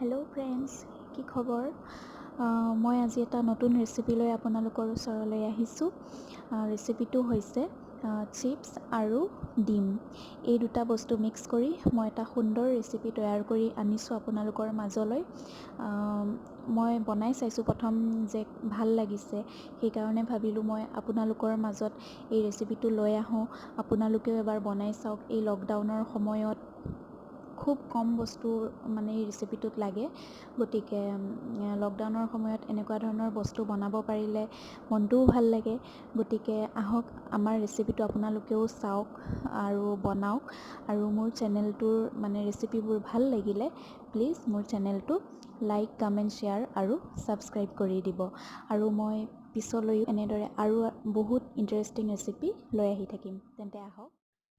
Hello' friends, কি খবৰ? মই আজি এটা নতুন ৰেচিপি লৈ আপোনালোকৰ ওচৰলৈ আহিছোঁ। ৰেচিপিটো হৈছে চিপছ আৰু ডিম। এই দুটা বস্তু মিক্স কৰি মই এটা সুন্দৰ ৰেচিপি তৈয়াৰ কৰি আনিছোঁ আপোনালোকৰ মাজলৈ। মই বনাই চাইছোঁ প্ৰথম যে ভাল লাগিছে, সেইকাৰণে ভাবিলোঁ মই আপোনালোকৰ মাজত এই ৰেচিপিটো লৈ আহোঁ। আপোনালোকেও এবাৰ বনাই চাওক। এই লকডাউনৰ সময়ত খুব কম বস্তু এই ৰেচিপিটোত লাগে, গতিকে লকডাউনৰ সময়ত এনেকুৱা ধৰণৰ বস্তু বনাব পাৰিলে মনটোও ভাল লাগে। গতিকে আহক, আমাৰ ৰেচিপিটো আপোনালোকেও চাওক আৰু বনাওক। আৰু মোৰ চেনেলটোৰ ৰেচিপিবোৰ ভাল লাগিলে প্লিজ মোৰ চেনেলটো লাইক, কমেণ্ট, শ্বেয়াৰ আৰু ছাবস্ক্ৰাইব কৰি দিব। আৰু মই পিছলৈও এনেদৰে আৰু বহুত ইণ্টাৰেষ্টিং ৰেচিপি লৈ আহি থাকিম। তেন্তে আহক।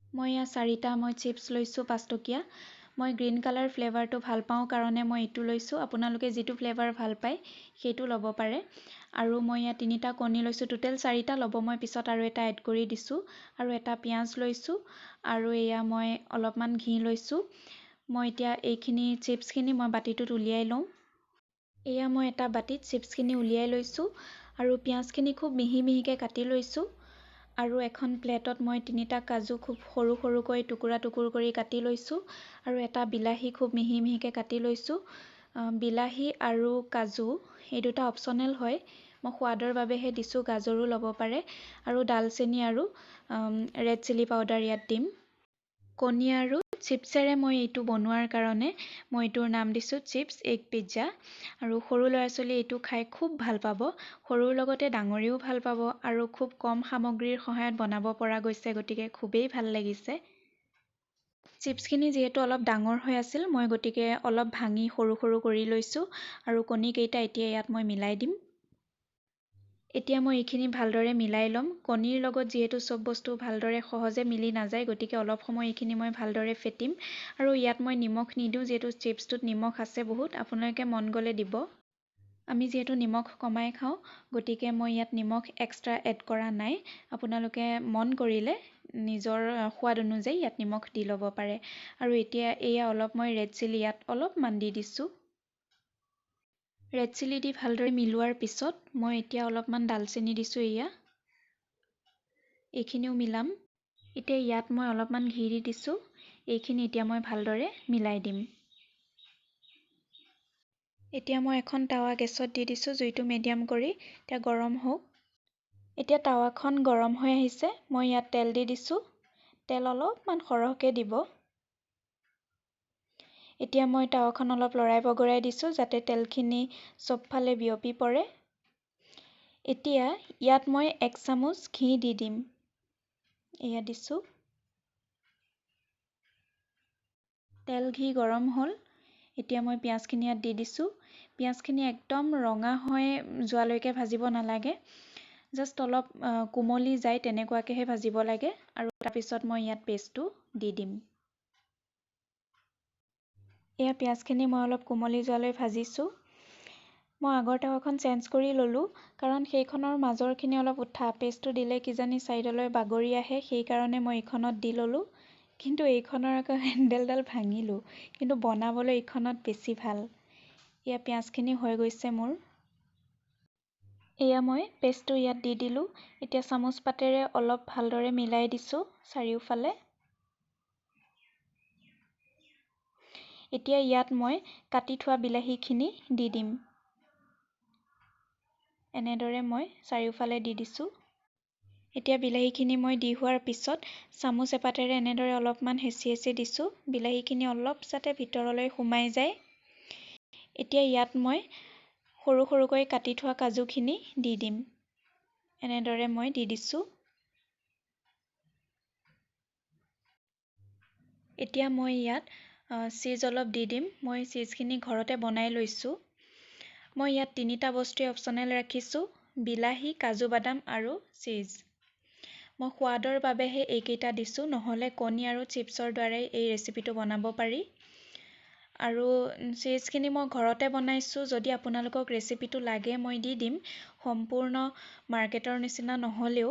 মই ইয়াত 4টা চিপছ লৈছোঁ, 5 টকীয়া। মই গ্ৰীণ কালাৰ ফ্লেভাৰটো ভাল পাওঁ কাৰণে মই এইটো লৈছোঁ। আপোনালোকে যিটো ফ্লেভাৰ ভাল পায় সেইটো ল'ব পাৰে। আৰু মই ইয়াত 3টা কণী লৈছোঁ। টোটেল 4টা ল'ব, মই পিছত আৰু এটা এড কৰি দিছোঁ। আৰু এটা পিঁয়াজ লৈছোঁ। আৰু এয়া মই অলপমান ঘি লৈছোঁ। মই এতিয়া এইখিনি চিপছখিনি মই বাতিটোত উলিয়াই লওঁ। এয়া মই এটা বাতিত চিপছখিনি উলিয়াই লৈছোঁ। আৰু পিঁয়াজখিনি খুব মিহি মিহিকৈ কাটি লৈছোঁ। আৰু এখন প্লেটত মই 3টা কাজু খুব সৰু সৰুকৈ টুকুৰা কৰি কাটি লৈছোঁ। আৰু এটা বিলাহী খুব মিহি মিহিকৈ কাটি লৈছোঁ। বিলাহী আৰু কাজু এই দুটা অপশ্যনেল হয়, মই সোৱাদৰ বাবেহে দিছোঁ, গাজৰো ল'ব পাৰে। আৰু ডালচেনি আৰু ৰেড চিলি পাউডাৰ ইয়াত দিম। কণী আৰু চিপছেৰে মই এইটো বনোৱাৰ কাৰণে মই এইটোৰ নাম দিছোঁ চিপছ এগ পিজ্জা। আৰু সৰু ল'ৰা ছোৱালীয়ে এইটো খাই খুব ভাল পাব। সৰুৰ লগতে ডাঙৰেও ভাল পাব। আৰু খুব কম সামগ্ৰীৰ সহায়ত বনাব পৰা গৈছে, গতিকে খুবেই ভাল লাগিছে। চিপছখিনি যিহেতু অলপ ডাঙৰ হৈ আছিল, মই গতিকে অলপ ভাঙি সৰু সৰু কৰি লৈছোঁ। আৰু কণীকেইটা এতিয়া ইয়াত মই মিলাই দিম। এতিয়া মই এইখিনি ভালদৰে মিলাই ল'ম। কণীৰ লগত যিহেতু চব বস্তু ভালদৰে সহজে মিলি নাযায়, গতিকে অলপ সময় এইখিনি মই ভালদৰে ফেটিম। আৰু ইয়াত মই নিমখ নিদিওঁ, যিহেতু চিপছটোত নিমখ আছে বহুত, আপোনালোকে মন গ'লে দিব। আমি যিহেতু নিমখ কমাই খাওঁ, গতিকে মই ইয়াত নিমখ এক্সট্ৰা এড কৰা নাই। আপোনালোকে মন কৰিলে নিজৰ সোৱাদ অনুযায়ী ইয়াত নিমখ দি ল'ব পাৰে। আৰু এতিয়া এয়া অলপ মই ৰেড চিলি ইয়াত অলপমান দি দিছোঁ। ৰেড চিলি দি ভালদৰে মিলোৱাৰ পিছত মই এতিয়া অলপমান ডালচেনি দিছোঁ। এইখিনিও মিলাম। এতিয়া ইয়াত মই অলপমান ঘি দি দিছোঁ। এইখিনি এতিয়া মই ভালদৰে মিলাই দিম। এতিয়া মই এখন টাৱা গেছত দি দিছোঁ, জুইটো মিডিয়াম কৰি। এতিয়া গৰম হওক। এতিয়া টাৱাখন গৰম হৈ আহিছে। মই ইয়াত তেল দি দিছোঁ। তেল অলপমান সৰহকৈ দিব। এতিয়া মই টাৱাখন অলপ লৰাই বগৰাই দিছোঁ, যাতে তেলখিনি চবফালে বিয়পি পৰে। এতিয়া ইয়াত মই 1 চামুচ ঘি দি দিম। এয়া দিছোঁ। তেল ঘি গৰম হ'ল। এতিয়া মই পিঁয়াজখিনি ইয়াত দি দিছোঁ। পিঁয়াজখিনি একদম ৰঙা হৈ যোৱালৈকে ভাজিব নালাগে। জাষ্ট অলপ কোমলি যায় তেনেকুৱাকৈহে ভাজিব লাগে। আৰু তাৰপিছত মই ইয়াত পেষ্টটো দি দিম। এয়া পিঁয়াজখিনি মই অলপ কোমলি যোৱালৈ ভাজিছোঁ। মই আগৰ টাৱাখন চেঞ্জ কৰি ল'লোঁ, কাৰণ সেইখনৰ মাজৰখিনি অলপ উঠা, পেষ্টটো দিলে কিজানি ছাইডলৈ বাগৰি আহে, সেইকাৰণে মই এইখনত দি ল'লোঁ। কিন্তু এইখনৰ আকৌ হেণ্ডেলডাল ভাঙিলোঁ, কিন্তু বনাবলৈ এইখনত বেছি ভাল। এয়া পিঁয়াজখিনি হৈ গৈছে মোৰ। এয়া মই পেষ্টটো ইয়াত দি দিলোঁ। এতিয়া চামুচ পাতেৰে অলপ ভালদৰে মিলাই দিছোঁ চাৰিওফালে। এতিয়া ইয়াত মই কাটি থোৱা বিলাহীখিনি দি দিম। এনেদৰে মই চাৰিওফালে দি দিছোঁ। এতিয়া বিলাহীখিনি মই দি হোৱাৰ পিছত চামুচ এপাতেৰে এনেদৰে অলপমান হেঁচি দিছোঁ। বিলাহীখিনি অলপ যাতে ভিতৰলৈ সোমাই যায়। এতিয়া ইয়াত মই সৰু সৰুকৈ কাটি থোৱা কাজুখিনি দি দিম। এনেদৰে মই দি দিছোঁ। এতিয়া মই ইয়াত চীজ অলপ দি দিম। মই চীজখিনি ঘৰতে বনাই লৈছোঁ। মই ইয়াত 3টা বস্তুৱেই অপশ্যনেল ৰাখিছোঁ, বিলাহী, কাজু বাদাম আৰু চীজ। মই সোৱাদৰ বাবেহে এইকেইটা দিছোঁ, নহ'লে কণী আৰু চিপছৰ দ্বাৰাই এই ৰেচিপিটো বনাব পাৰি। আৰু চীজখিনি মই ঘৰতে বনাইছোঁ। যদি আপোনালোকক ৰেচিপিটো লাগে মই দি দিম। সম্পূৰ্ণ মাৰ্কেটৰ নিচিনা নহ'লেও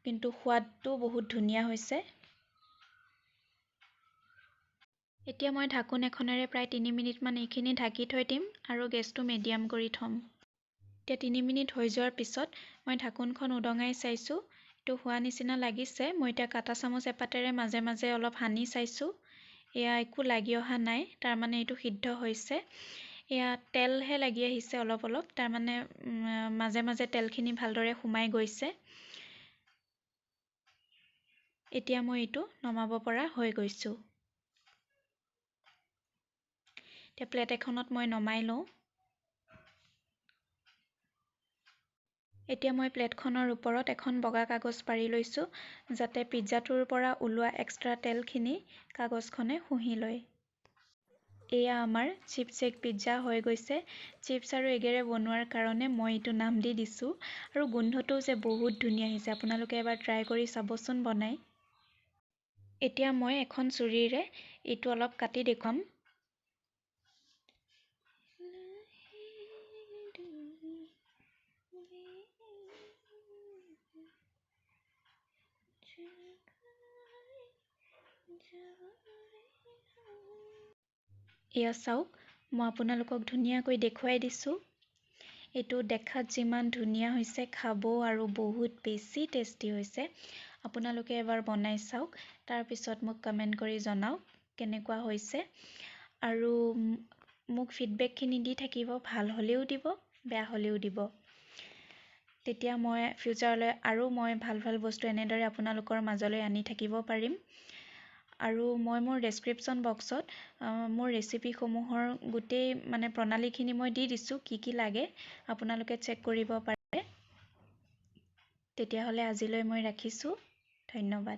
কিন্তু সোৱাদটো বহুত ধুনীয়া হৈছে। এতিয়া মই ঢাকোন এখনেৰে প্ৰায় 3 মিনিটমান এইখিনি ঢাকি থৈ দিম আৰু গেছটো মিডিয়াম কৰি থ'ম। এতিয়া 3 মিনিট হৈ যোৱাৰ পিছত মই ঢাকোনখন উদঙাই চাইছোঁ। এইটো হোৱা নিচিনা লাগিছে। মই এতিয়া কাটা চামুচ এপাতেৰে মাজে মাজে অলপ সানি চাইছোঁ। এয়া একো লাগি অহা নাই, তাৰমানে এইটো সিদ্ধ হৈছে। এয়া তেলহে লাগি আহিছে অলপ অলপ, তাৰমানে মাজে মাজে তেলখিনি ভালদৰে সোমাই গৈছে। এতিয়া মই এইটো নমাব পৰা হৈ গৈছোঁ। এতিয়া প্লেট এখনত মই নমাই লওঁ। এতিয়া মই প্লেটখনৰ ওপৰত এখন বগা কাগজ পাৰি লৈছোঁ, যাতে পিজ্জাটোৰ পৰা ওলোৱা এক্সট্ৰা তেলখিনি কাগজখনে শুহি লয়। এয়া আমাৰ চিপ্ছ এগ পিজ্জা হৈ গৈছে। চিপ্ছ আৰু এগেৰে বনোৱাৰ কাৰণে মই এইটো নাম দি দিছোঁ। আৰু গোন্ধটোও যে বহুত ধুনীয়া আহিছে, আপোনালোকে এবাৰ ট্ৰাই কৰি চাবচোন বনাই। এতিয়া মই এখন ছুৰীৰে এইটো অলপ কাটি দেখুৱাম। এয়া চাওক, মই আপোনালোকক ধুনীয়াকৈ দেখুৱাই দিছোঁ। এইটো দেখাত যিমান ধুনীয়া হৈছে, খাব আৰু বহুত বেছি টেষ্টি হৈছে। আপোনালোকে এবাৰ বনাই চাওক, তাৰপিছত মোক কমেণ্ট কৰি জনাওক কেনেকুৱা হৈছে। আৰু মোক ফিডবেকখিনি দি থাকিব, ভাল হ'লেও দিব, বেয়া হ'লেও দিব। তেতিয়া মই ফিউচাৰলৈ আৰু মই ভাল ভাল বস্তু এনেদৰে আপোনালোকৰ মাজলৈ আনি থাকিব পাৰিম। আৰু মই মোৰ ডেছক্ৰিপশ্যন বক্সত মোৰ ৰেচিপিসমূহৰ গোটেই প্ৰণালীখিনি মই দি দিছোঁ, কি কি লাগে আপোনালোকে চেক কৰিব পাৰে। তেতিয়াহ'লে আজিলৈ মই ৰাখিছোঁ। ধন্যবাদ।